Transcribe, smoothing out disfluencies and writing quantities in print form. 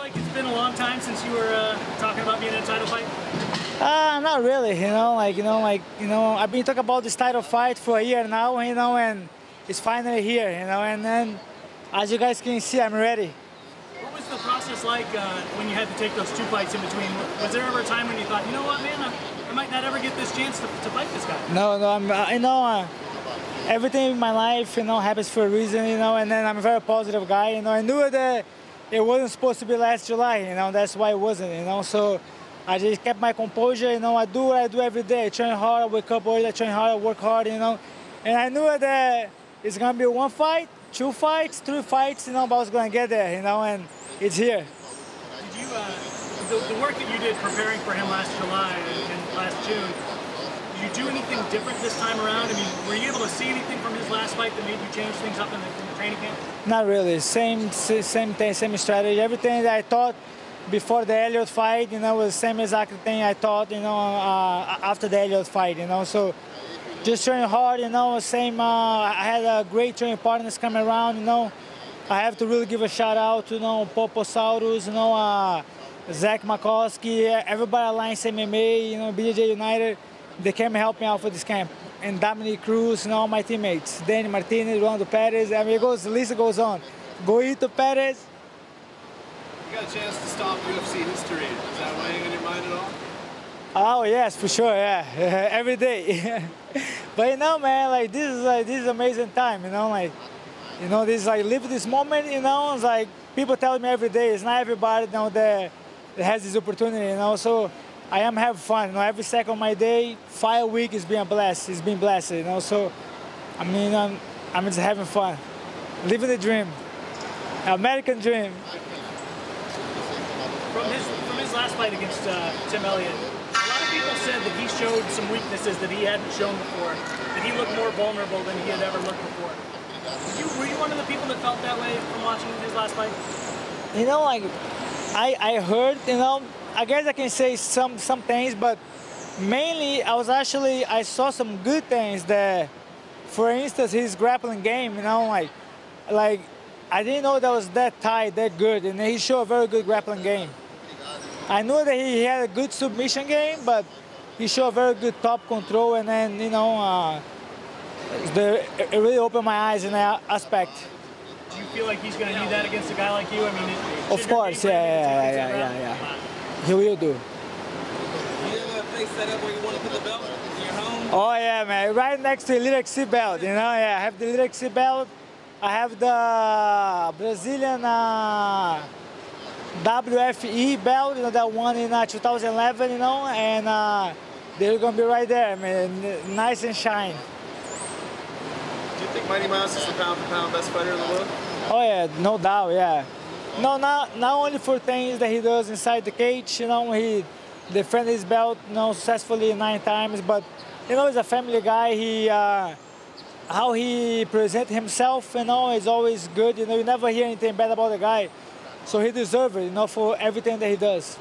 like it's been a long time since you were talking about being in a title fight? Not really, I've been talking about this title fight for a year now, and it's finally here, and then, as you guys can see, I'm ready. What was the process like when you had to take those 2 fights in between? Was there ever a time when you thought, you know what, man, I might not ever get this chance to fight this guy? No, everything in my life, happens for a reason, and then I'm a very positive guy, I knew that it wasn't supposed to be last July, that's why it wasn't, so I just kept my composure, I do what I do every day. I train hard, I wake up early, I train hard, I work hard, and I knew that it's gonna be 1 fight, 2 fights, 3 fights, but I was gonna get there, and it's here. Did you, the work that you did preparing for him last July and last June, did you do anything different this time around? I mean, were you able to see anything from his last fight that made you change things up in the training camp? Not really. Same thing, same strategy. Everything that I thought before the Elliott fight, was the same exact thing I thought, after the Elliott fight, So just training hard, same. I had a great training partners coming around, I have to really give a shout out to, Poposaurus, Zach Makowski, everybody Alliance MMA, BJJ United. They came and helped me out for this camp. And Dominic Cruz, all my teammates. Danny Martinez, Rolando Perez, the list goes on. Goito Perez. You got a chance to stop UFC history. Is that weighing on your mind at all? Oh yes, for sure, yeah. Every day. But man, this is amazing time, this live this moment, it's like people tell me every day, it's not everybody that has this opportunity, so I am having fun, every second of my day, 5 weeks is being blessed, so I'm just having fun, living the dream, American dream. From his last fight against Tim Elliott, a lot of people said that he showed some weaknesses that he hadn't shown before, that he looked more vulnerable than he had ever looked before. Were you one of the people that felt that way from watching his last fight? I heard, I guess I can say some things, but mainly I saw some good things there. For instance, his grappling game, like I didn't know that was that tight, that good, and he showed a very good grappling game. I knew that he had a good submission game, but he showed a very good top control, and then, it really opened my eyes in that aspect. Do you feel like he's going to need that against a guy like you? I mean, of course, yeah. He will do. You have a place set up where you want to put the belt in your home? Oh yeah, man, right next to the Elite XC belt, I have the Elite XC belt. I have the Brazilian WFE belt, that one in 2011, and they're gonna be right there, man, nice and shine. Do you think Mighty Mouse is the pound-for-pound best fighter in the world? Oh yeah, no doubt, yeah. No, not only for things that he does inside the cage, he defended his belt, successfully 9 times, but, he's a family guy. How he presents himself, is always good. You never hear anything bad about the guy. So he deserves it, for everything that he does.